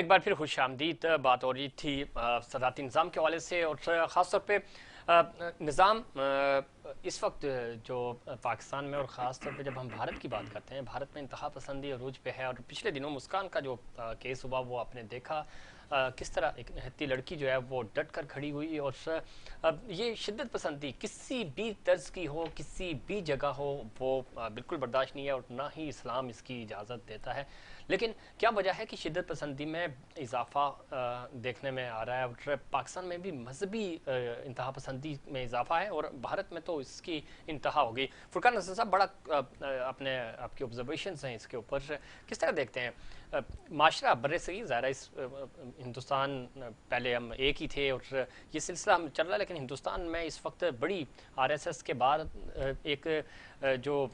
ایک بار پھر خوش آمدید. بات ہو رہی تھی صدارتی نظام کے حوالے سے اور خاص طور پہ نظام اس وقت جو پاکستان میں اور خاص طور پہ جب ہم بھارت کی بات کرتے ہیں، بھارت میں انتہا پسندی عروج پہ ہے. اور پچھلے دنوں مسکان کا جو کیس ہوا وہ آپ نے دیکھا کس طرح ایک نہتی لڑکی جو ہے وہ ڈٹ کر کھڑی ہوئی. اور یہ شدت پسندی کسی بھی طرز کی ہو، کسی بھی جگہ ہو، وہ بالکل برداشت نہیں ہے اور نہ ہی اسلام اس کی اجازت دیتا ہے. لیکن کیا وجہ ہے کہ شدت پسندی میں اضافہ دیکھنے میں آ رہا ہے؟ اور پاکستان میں بھی مذہبی انتہا پسندی میں اضافہ ہے اور بھارت میں تو اس کی انتہا ہو گئی. فرقان حسن صاحب، بڑا آپ کی آبزرویشنز ہیں اس کے اوپر، کس طرح دیکھتے ہیں معاشرہ بر صغیر؟ ظاہر ہے اس ہندوستان پہلے ہم ایک ہی تھے اور یہ سلسلہ ہم چل رہا ہے، لیکن ہندوستان میں اس وقت بڑی RSS کے بعد ایک جو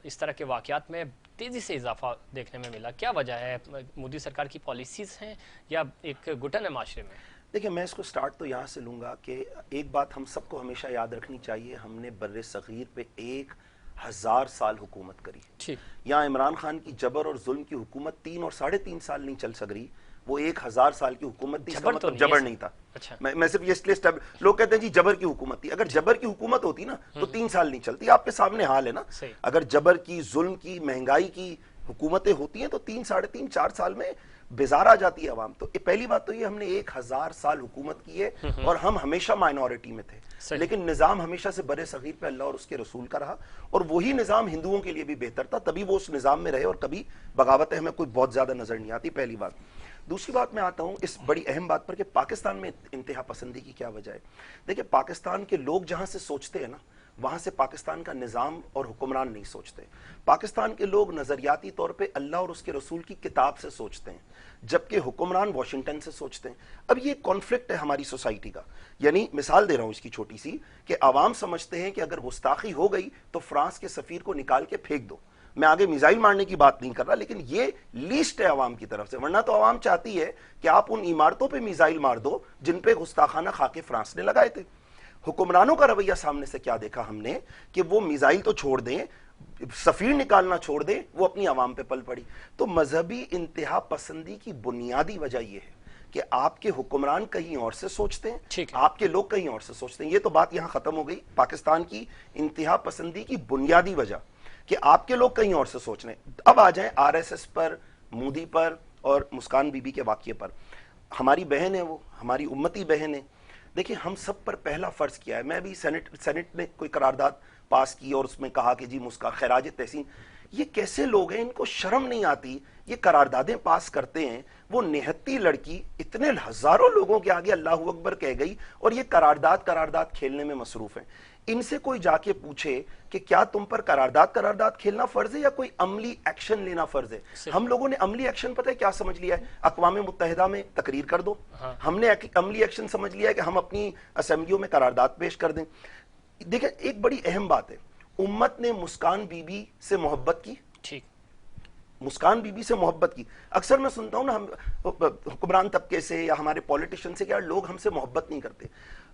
اس طرح کے واقعات میں تیزی سے اضافہ دیکھنے میں ملا. کیا وجہ ہے؟ مودی سرکار کی پالیسیز ہیں یا ایک گھٹن ہے معاشرے میں؟ دیکھیں، میں اس کو سٹارٹ تو یہاں سے لوں گا کہ ایک بات ہم سب کو ہمیشہ یاد رکھنی چاہیے، ہم نے بر صغیر پہ 1000 سال حکومت کری. یہاں عمران خان کی جبر اور ظلم کی حکومت 3 اور 3.5 سال نہیں چل سک رہی، وہ 1000 سال کی حکومت تھی. اس کا مطلب جبر نہیں تھا. میں صرف یہ اس لیے لوگ کہتے ہیں جی جبر کی حکومت تھی. اگر جبر کی حکومت ہوتی نا تو 3 سال نہیں چلتی. آپ کے سامنے حال ہے نا. اگر جبر کی، ظلم کی، مہنگائی کی حکومتیں ہوتی ہیں تو 3 ساڑھے 3 4 سال میں بیزار آ جاتی ہے عوام. تو پہلی بات تو یہ، ہم نے 1000 سال حکومت کی ہے اور ہم ہمیشہ مائنورٹی میں تھے، لیکن نظام ہمیشہ سے بر صغیر پہ اللہ اور اس کے رسول کا رہا، اور وہی نظام ہندوؤں کے لیے بھی بہتر تھا، تبھی وہ اس نظام میں رہے اور کبھی بغاوتیں ہمیں کوئی بہت زیادہ نظر نہیں آتی. پہلی بات. دوسری بات میں آتا ہوں اس بڑی اہم بات پر کہ پاکستان میں انتہا پسندی کی کیا وجہ ہے. دیکھیں، پاکستان کے لوگ جہاں سے سوچتے ہیں نا، وہاں سے پاکستان کا نظام اور حکمران نہیں سوچتے. پاکستان کے لوگ نظریاتی طور پہ اللہ اور اس کے رسول کی کتاب سے سوچتے ہیں، جبکہ حکمران واشنگٹن سے سوچتے ہیں. اب یہ کانفلکٹ ہے ہماری سوسائٹی کا. یعنی مثال دے رہا ہوں اس کی چھوٹی سی، کہ عوام سمجھتے ہیں کہ اگر گستاخی ہو گئی تو فرانس کے سفیر کو نکال کے پھینک دو. میں آگے میزائل مارنے کی بات نہیں کر رہا، لیکن یہ لیسٹ ہے عوام کی طرف سے. ورنہ تو عوام چاہتی ہے کہ آپ ان عمارتوں پہ میزائل مار دو جن پہ گستاخانہ خاکے فرانس نے لگائے تھے. حکمرانوں کا رویہ سامنے سے کیا دیکھا ہم نے کہ وہ میزائل تو چھوڑ دیں، سفیر نکالنا چھوڑ دیں، وہ اپنی عوام پہ پل پڑی. تو مذہبی انتہا پسندی کی بنیادی وجہ یہ ہے کہ آپ کے حکمران کہیں اور سے سوچتے ہیں، آپ کے لوگ کہیں اور سے سوچتے ہیں. یہ تو بات یہاں ختم ہو گئی. پاکستان کی انتہا پسندی کی بنیادی وجہ کہ آپ کے لوگ کہیں اور سے سوچ رہے ہیں. اب آ جائیں RSS پر، مودی پر اور مسکان بی بی کے واقعے پر. ہماری بہن ہے، وہ ہماری امتی بہن ہے. دیکھیں، ہم سب پر پہلا فرض کیا ہے. میں بھی سینٹ نے کوئی قرارداد پاس کی اور اس میں کہا کہ جی مسکان خراج تحسین. یہ کیسے لوگ ہیں، ان کو شرم نہیں آتی؟ یہ قراردادیں پاس کرتے ہیں. وہ نہتی لڑکی اتنے ہزاروں لوگوں کے آگے اللہ اکبر کہہ گئی اور یہ قرارداد کھیلنے میں مصروف ہیں. ان سے کوئی جا کے پوچھے کہ کیا تم پر قرارداد کھیلنا فرض ہے یا کوئی عملی ایکشن لینا فرض ہے؟ ہم لوگوں نے عملی ایکشن پتہ ہے کیا سمجھ لیا ہے؟ اقوام متحدہ میں تقریر کر دو. ہم نے عملی ایکشن سمجھ لیا ہے کہ ہم اپنی اسمبلیوں میں قرارداد پیش کر دیں. دیکھیں، ایک بڑی اہم بات ہے، امت نے مسکان بی بی سے محبت کی. مسکان بی بی سے محبت کی. اکثر میں سنتا ہوں نا، ہم حکمران طبقے سے یا ہمارے پولیٹیشن سے، کہ لوگ ہم سے محبت نہیں کرتے.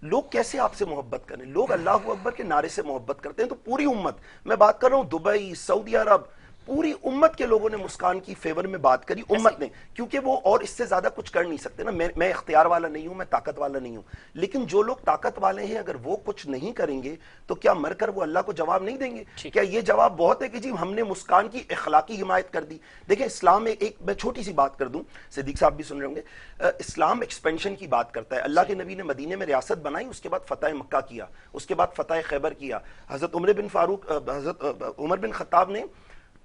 لوگ کیسے آپ سے محبت کریں؟ لوگ اللہ اکبر کے نعرے سے محبت کرتے ہیں. تو پوری امت، میں بات کر رہا ہوں دبئی، سعودی عرب، پوری امت کے لوگوں نے مسکان کی فیور میں بات کری، امت نے، کیونکہ وہ اور اس سے زیادہ کچھ کر نہیں سکتے نا. میں اختیار والا نہیں ہوں، میں طاقت والا نہیں ہوں. لیکن جو لوگ طاقت والے ہیں، اگر وہ کچھ نہیں کریں گے تو کیا مر کر وہ اللہ کو جواب نہیں دیں گے؟ کیا یہ جواب بہت ہے کہ جی ہم نے مسکان کی اخلاقی حمایت کر دی؟ دیکھیں، اسلام ایک میں چھوٹی سی بات کر دوں، صدیق صاحب بھی سن رہے ہوں گے. اسلام ایکسپینشن کی بات کرتا ہے. اللہ کے نبی نے مدینے میں ریاست بنائی، اس کے بعد فتح مکہ کیا، اس کے بعد فتح خیبر کیا. حضرت عمر بن خطاب نے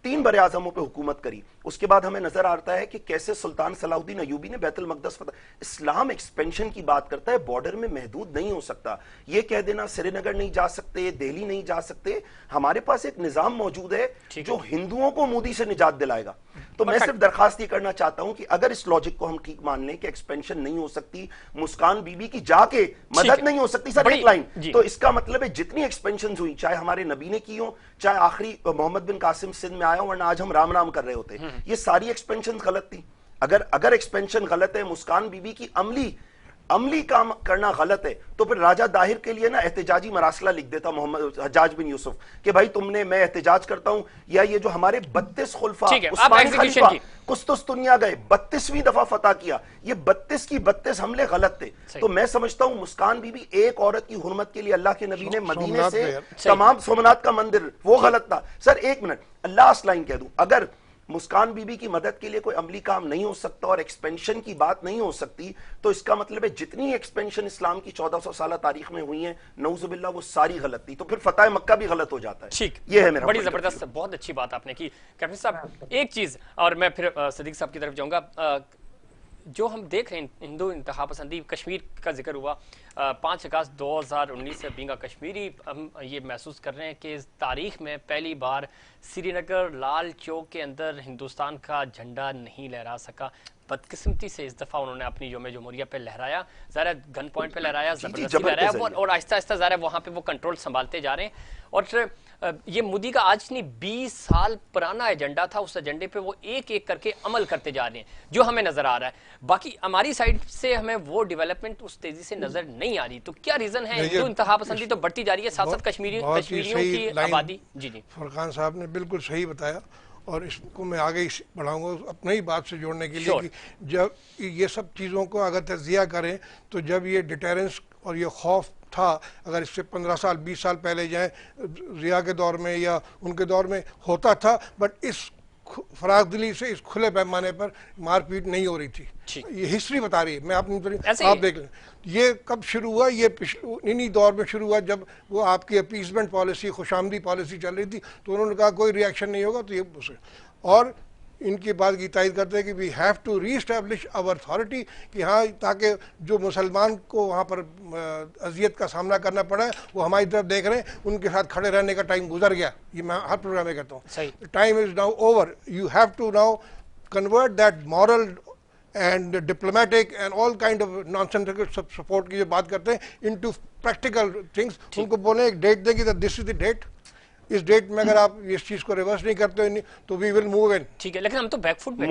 3 بر اعظموں پہ حکومت کری. اس کے بعد ہمیں نظر آتا ہے کہ کیسے سلطان صلاح الدین ایوبی نے بیت المقدس فتح. اسلام ایکسپینشن کی بات کرتا ہے، بارڈر میں محدود نہیں ہو سکتا. یہ کہہ دینا سری نگر نہیں جا سکتے، دہلی نہیں جا سکتے. ہمارے پاس ایک نظام موجود ہے جو ہندوؤں کو مودی سے نجات دلائے گا. تو میں صرف درخواست یہ کرنا چاہتا ہوں کہ اگر اس لاجک کو ہم ٹھیک مان لیں کہ ایکسپینشن نہیں ہو سکتی، مسکان بی بی کی جا کے مدد نہیں ہو سکتی، سر ایک لائن، تو اس کا مطلب ہے جتنی ایکسپینشنز ہوئی، چاہے ہمارے نبی نے کی ہوں، چاہے آخری محمد بن قاسم سندھ میں آیا ہوں، ورنہ آج ہم رام رام کر رہے ہوتے. یہ ساری ایکسپینشن غلط تھی. اگر ایکسپینشن غلط ہے، مسکان بی بی کی عملی عملی کام کرنا غلط ہے تو پھر راجہ داہر کے لیے نا احتجاجی مراسلہ لکھ دیتا محمد حجاج بن یوسف کہ بھائی تم نے، میں احتجاج کرتا ہوں. یا یہ جو ہمارے 32 خلفاء عثمانی خلیفہ قسطنطنیہ گئے 32ویں دفعہ فتح کیا، یہ 32 کی 32 حملے غلط تھے. تو میں سمجھتا ہوں مسکان بی بی ایک عورت کی حرمت کے لیے اللہ کے نبی نے مدینے سے تمام سومنات کا مندر، وہ غلط تھا. سر ایک منٹ، لاسٹ لائن کہہ دوں، اگر مسکان بی بی کی مدد کے لیے کوئی عملی کام نہیں ہو سکتا اور ایکسپینشن کی بات نہیں ہو سکتی تو اس کا مطلب ہے جتنی ایکسپینشن اسلام کی 1400 سالہ تاریخ میں ہوئی ہیں نعوذ باللہ وہ ساری غلط تھی، تو پھر فتح مکہ بھی غلط ہو جاتا ہے. ٹھیک، یہ ہے میرا بڑی زبردست، بہت اچھی بات آپ نے کی. کیپٹن صاحب ایک چیز اور میں پھر صدیق صاحب کی طرف جاؤں گا، جو ہم دیکھ رہے ہیں ہندو انتہا پسندی، کشمیر کا ذکر ہوا، 5 اگست 2019 سے بینگا کشمیری ہم یہ محسوس کر رہے ہیں کہ تاریخ میں پہلی بار سری نگر لال چوک کے اندر ہندوستان کا جھنڈا نہیں لہرا سکا. بدقسمتی سے اس دفعہ انہوں نے اپنی یوم جمہوریہ پہ لہرایا، ظاہر گن پوائنٹ پہ لہرایا، زبردستی لہرایا، اور آہستہ آہستہ ظاہر وہاں پہ وہ کنٹرول سنبھالتے جا رہے ہیں. اور یہ مودی کا آج نہیں 20 سال پرانا ایجنڈا تھا، اس ایجنڈے پہ وہ ایک ایک کر کے عمل کرتے جا رہے ہیں جو ہمیں نظر آ رہا ہے. باقی ہماری سائڈ سے ہمیں وہ ڈیولپمنٹ اس تیزی سے نظر نہیں آ رہی. تو کیا ریزن ہے؟ ہندو انتہا پسندی تو بڑھتی جا رہی ہے، ساتھ ساتھ کشمیریوں کی آبادی. جی جی فرقان صاحب نے بالکل صحیح بتایا، اور اس کو میں آگے بڑھاؤں گا اپنے ہی بات سے جوڑنے کے لیے کہ جب یہ سب چیزوں کو اگر تجزیہ کریں تو جب یہ ڈیٹرنس اور یہ خوف تھا، اگر اس سے 15 سال 20 سال پہلے جائیں ضیاء کے دور میں یا ان کے دور میں ہوتا تھا، بٹ اس فراغ دلی سے اس کھلے پیمانے پر مار پیٹ نہیں ہو رہی تھی. یہ ہسٹری بتا رہی ہے، میں آپ دیکھ لیں یہ کب شروع ہوا، یہ انہی دور میں شروع ہوا جب وہ آپ کی اپیسمنٹ پالیسی، خوش آمدی پالیسی چل رہی تھی، تو انہوں نے کہا کوئی ری ایکشن نہیں ہوگا. تو یہ اور ان کی بات کی تائید کرتے ہیں کہ we have to reestablish our authority, کہ ہاں تاکہ جو مسلمان کو وہاں پر اذیت کا سامنا کرنا پڑا ہے وہ ہماری طرف دیکھ رہے ہیں، ان کے ساتھ کھڑے رہنے کا ٹائم گزر گیا. یہ میں ہر پروگرام میں کہتا ہوں، time is now over. You have to now convert that moral and diplomatic and all kind of nonsense support کی جو بات کرتے ہیں انٹو پریکٹیکل تھنگس. ان کو بولیں ایک ڈیٹ دیں کہ دس از دی ڈیٹ، اس ڈیٹ میں اگر آپ اس چیز کو ریورس نہیں کرتے تو وی ول موو ان. ٹھیک ہے، لیکن ہم تو بیک فٹ پہ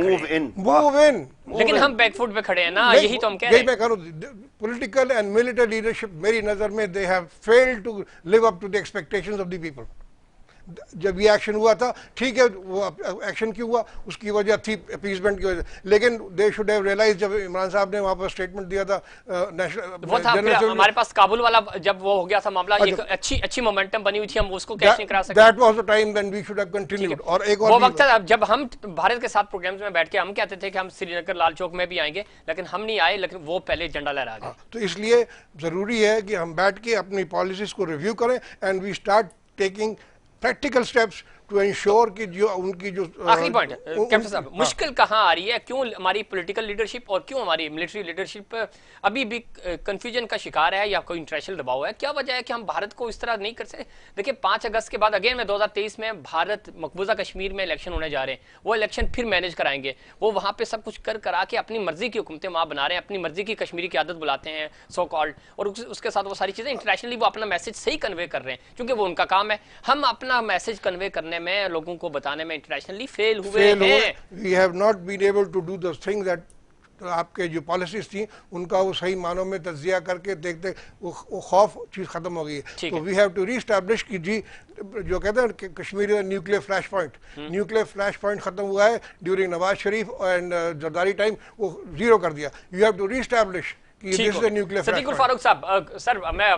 لیکن ہم بیک فٹ پہ کھڑے ہیں نا، یہی تو ہم کہہ رہے ہیں. میں کہہ رہا ہوں پولیٹیکل اینڈ ملٹری لیڈرشپ میری نظر میں they have failed to live up to the expectations of the people. جب یہ ایکشن ہوا تھا ٹھیک ہے، وہ ایکشن کیوں ہوا اس کی وجہ تھی اپیسمنٹ کی وجہ، لیکن دے شوڈ ہیو ریئلائز. جب عمران صاحب نے وہاں پر اسٹیٹمنٹ دیا تھا ہمارے پاس کابل والا جب وہ ہو گیا تھا معاملہ، یہ اچھی مومنٹم بنی ہوئی تھی، ہم اس کو کیش نہیں کرا سکتے. That was the time when we should have continued. اور ایک اور وہ وقت تھا جب ہم بھارت کے ساتھ پروگرامز میں بیٹھ کے ہم کہتے تھے کہ ہم سری نگر لال چوک میں بھی آئیں گے، لیکن ہم نہیں آئے، لیکن وہ پہلے جھنڈا لہرا گئے. تو اس لیے ضروری ہے کہ ہم بیٹھ کے اپنی پالیسیز کو ریویو کریں and we start taking practical steps to ensure کہ جو ان کی جو آخری پوائنٹ کیپٹن صاحب، مشکل کہاں آ رہی ہے؟ کیوں ہماری پولیٹیکل لیڈرشپ اور کیوں ہماری ملٹری لیڈرشپ ابھی بھی کنفیوژن کا شکار ہے یا کوئی انٹرنیشنل دباؤ ہے؟ کیا وجہ ہے کہ ہم بھارت کو اس طرح نہیں کر سکتے؟ دیکھیں 5 اگست کے بعد اگین میں 2023 میں بھارت مقبوضہ کشمیر میں الیکشن ہونے جا رہے ہیں، وہ الیکشن پھر مینیج کرائیں گے، وہ وہاں پہ سب کچھ کرا کے اپنی مرضی کی حکومتیں وہاں بنا رہے ہیں، اپنی مرضی کی کشمیری قیادت بلاتے ہیں سو کالڈ، اور اس کے ساتھ وہ ساری چیزیں انٹرنیشنلی وہ اپنا میسج صحیح کنوے کر رہے ہیں کیونکہ وہ ان کا کام ہے. ہم اپنا میسج کنوے کرنے میں، لوگوں کو بتانے میں انٹرنیشنلی فیل ہوئے ہیں. We have not been able to do the thing that آپ کے جو پالیسیز تھیں ان کا وہ صحیح معنوں میں تجزیہ کر کے دیکھتے وہ خوف چیز ختم ہو گئی ہے. تو we have to reestablish کہ جی جو کہتے ہیں کہ کشمیر نیوکلیئر فلیش پوائنٹ ختم ہوا ہے during Nawaz Sharif and Zardari time, وہ زیرو کر دیا. You have to reestablish. Siddique al-Farooq صاحب، سر میں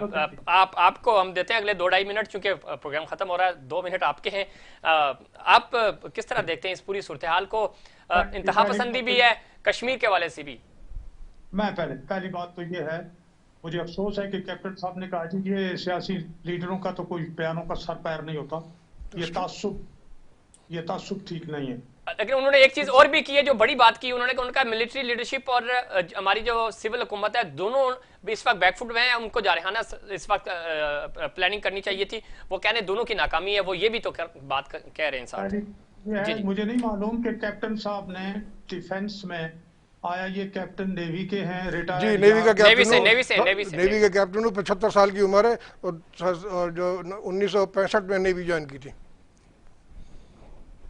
آپ کو ہم دیتے ہیں اگلے 2-2.5 منٹ، چونکہ پروگرام ختم ہو رہا ہے، 2 منٹ آپ کے ہیں. آپ کس طرح دیکھتے ہیں اس پوری صورتحال کو؟ انتہا پسندی بھی ہے کشمیر کے والے سے بھی. میں پہلی بات تو یہ ہے، مجھے افسوس ہے کہ کیپٹن صاحب نے کہا جی یہ سیاسی لیڈروں کا تو کوئی بیانوں کا سر پیر نہیں ہوتا، یہ تعصب ٹھیک نہیں ہے. لیکن انہوں نے ایک چیز اور بھی کی ہے جو بڑی بات کی، انہوں نے کہا ان کا ملٹری لیڈرشپ اور ہماری جو سول حکومت ہے دونوں بھی اس وقت بیک فٹ میں ہیں، ان کو جارحانہ اس وقت پلاننگ کرنی چاہیے تھی. وہ کہنے دونوں کی ناکامی ہے، وہ یہ بھی تو بات کہہ رہے ہیں صاحب. مجھے نہیں معلوم کہ کیپٹن صاحب نے ڈیفنس میں آیا، یہ کیپٹن نیوی کے ہیں ریٹائر. جی نیوی کا کیپٹن 75 سال کی عمر ہے اور جو 1965 میں نیوی جوائن کی تھی.